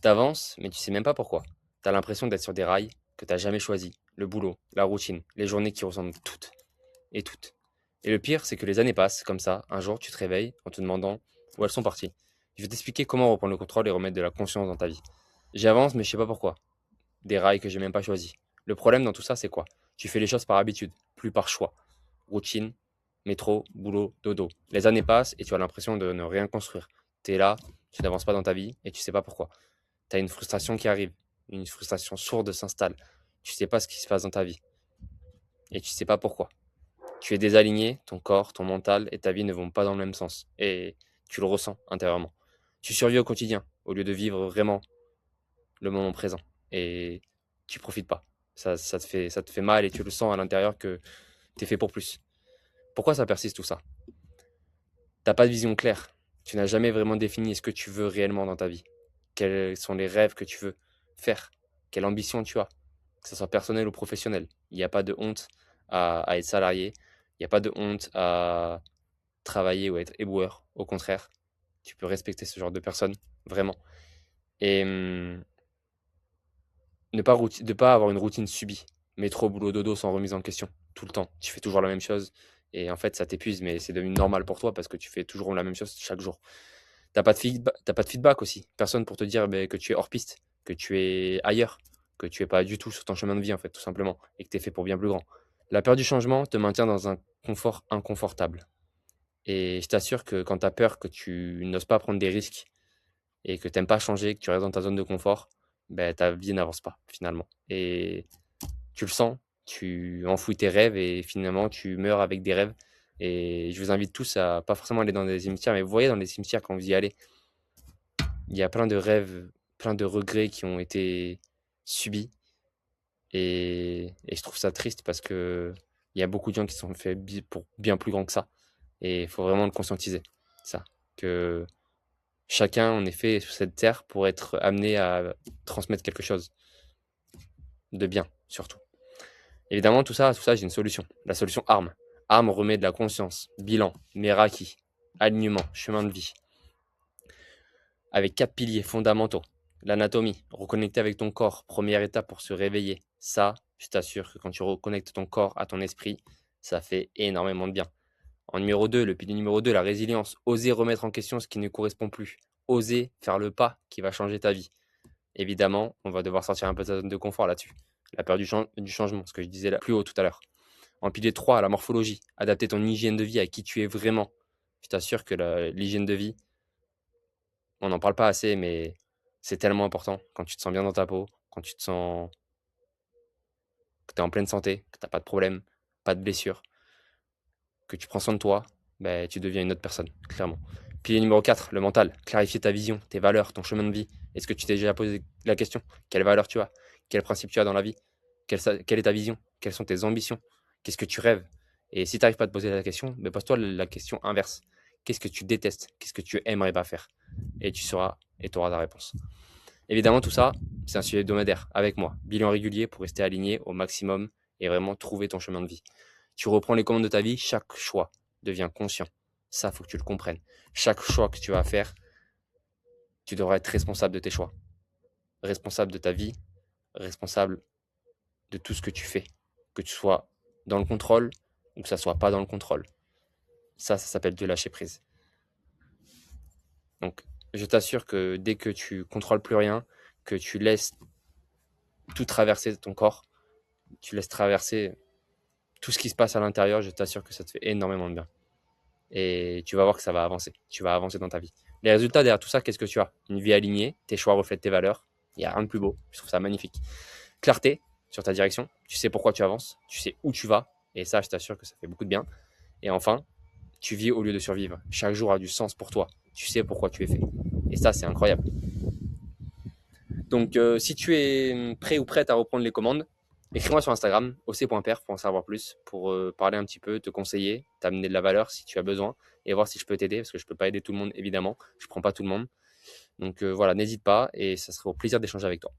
T'avances, mais tu sais même pas pourquoi. T'as l'impression d'être sur des rails que t'as jamais choisis. Le boulot, la routine, les journées qui ressemblent toutes et toutes. Et le pire, c'est que les années passent comme ça. Un jour, tu te réveilles en te demandant où elles sont parties. Je vais t'expliquer comment reprendre le contrôle et remettre de la conscience dans ta vie. J'avance, mais je sais pas pourquoi. Des rails que j'ai même pas choisis. Le problème dans tout ça, c'est quoi? Tu fais les choses par habitude, plus par choix. Routine, métro, boulot, dodo. Les années passent et tu as l'impression de ne rien construire. T'es là, tu n'avances pas dans ta vie et tu sais pas pourquoi. Tu as une frustration qui arrive, une frustration sourde s'installe. Tu sais pas ce qui se passe dans ta vie et tu sais pas pourquoi. Tu es désaligné, ton corps, ton mental et ta vie ne vont pas dans le même sens et tu le ressens intérieurement. Tu survis au quotidien au lieu de vivre vraiment le moment présent et tu profites pas. Ça te fait mal et tu le sens à l'intérieur que tu es fait pour plus. Pourquoi ça persiste tout ça? T'as pas de vision claire. Tu n'as jamais vraiment défini ce que tu veux réellement dans ta vie. Quels sont les rêves que tu veux faire? Quelle ambition tu as? Que ce soit personnel ou professionnel. Il n'y a pas de honte à être salarié. Il n'y a pas de honte à travailler ou à être éboueur. Au contraire, tu peux respecter ce genre de personnes, vraiment. Et ne pas avoir une routine subie. Métro, boulot, dodo sans remise en question. Tout le temps. Tu fais toujours la même chose. Et en fait, ça t'épuise, mais c'est devenu normal pour toi parce que tu fais toujours la même chose chaque jour. T'as pas de feedback aussi. Personne pour te dire que tu es hors piste, que tu es ailleurs, que tu es pas du tout sur ton chemin de vie, en fait, tout simplement, et que tu es fait pour bien plus grand. La peur du changement te maintient dans un confort inconfortable. Et je t'assure que quand tu as peur, que tu n'oses pas prendre des risques et que tu n'aimes pas changer, que tu restes dans ta zone de confort, ben, ta vie n'avance pas finalement. Et tu le sens, tu enfouis tes rêves et finalement tu meurs avec des rêves. Et je vous invite tous à pas forcément aller dans des cimetières, mais vous voyez dans les cimetières quand vous y allez, il y a plein de rêves, plein de regrets qui ont été subis. Et je trouve ça triste parce que il y a beaucoup de gens qui sont faits pour bien plus grand que ça. Et il faut vraiment le conscientiser, ça. Que chacun, en effet, est sur cette terre pour être amené à transmettre quelque chose de bien, surtout. Évidemment, tout ça, j'ai une solution. La solution arme. Arme remet de la conscience, bilan, Meraki, alignement, chemin de vie. Avec 4 piliers fondamentaux. L'anatomie, reconnecter avec ton corps, première étape pour se réveiller. Ça, je t'assure que quand tu reconnectes ton corps à ton esprit, ça fait énormément de bien. En numéro 2, le pilier numéro 2, la résilience. Oser remettre en question ce qui ne correspond plus. Oser faire le pas qui va changer ta vie. Évidemment, on va devoir sortir un peu de sa zone de confort là-dessus. La peur du changement, ce que je disais là, plus haut tout à l'heure. En pilier 3, la morphologie. Adapter ton hygiène de vie à qui tu es vraiment. Je t'assure que l'hygiène de vie, on n'en parle pas assez, mais c'est tellement important quand tu te sens bien dans ta peau, quand tu te sens que tu es en pleine santé, que tu as pas de problème, pas de blessure, que tu prends soin de toi, ben, tu deviens une autre personne, clairement. Pilier numéro 4, le mental. Clarifier ta vision, tes valeurs, ton chemin de vie. Est-ce que tu t'es déjà posé la question? Quelles valeurs tu as? Quels principes tu as dans la vie? Quelle est ta vision? Quelles sont tes ambitions? Qu'est-ce que tu rêves? Et si tu n'arrives pas à te poser la question, ben pose-toi la question inverse. Qu'est-ce que tu détestes? Qu'est-ce que tu aimerais pas faire? Et tu sauras et tu auras ta réponse. Évidemment, tout ça, c'est un sujet hebdomadaire avec moi. Bilan régulier pour rester aligné au maximum et vraiment trouver ton chemin de vie. Tu reprends les commandes de ta vie, chaque choix devient conscient. Ça, faut que tu le comprennes. Chaque choix que tu vas faire, tu devras être responsable de tes choix. Responsable de ta vie, responsable de tout ce que tu fais. Que tu sois dans le contrôle ou que ça soit pas dans le contrôle. Ça s'appelle de lâcher prise. Donc, je t'assure que dès que tu contrôles plus rien, que tu laisses tout traverser ton corps, tu laisses traverser tout ce qui se passe à l'intérieur, je t'assure que ça te fait énormément de bien. Et tu vas voir que ça va avancer. Tu vas avancer dans ta vie. Les résultats derrière tout ça, qu'est-ce que tu as? Une vie alignée, tes choix reflètent tes valeurs. Il n'y a rien de plus beau. Je trouve ça magnifique. Clarté sur ta direction. Tu sais pourquoi tu avances. Tu sais où tu vas. Et ça, je t'assure que ça fait beaucoup de bien. Et enfin, tu vis au lieu de survivre. Chaque jour a du sens pour toi. Tu sais pourquoi tu es fait. Et ça, c'est incroyable. Donc, si tu es prêt ou prête à reprendre les commandes, écris-moi sur Instagram, oc.pr pour en savoir plus, pour parler un petit peu, te conseiller, t'amener de la valeur si tu as besoin et voir si je peux t'aider, parce que je ne peux pas aider tout le monde, évidemment. Je ne prends pas tout le monde. Donc voilà, n'hésite pas et ça serait au plaisir d'échanger avec toi.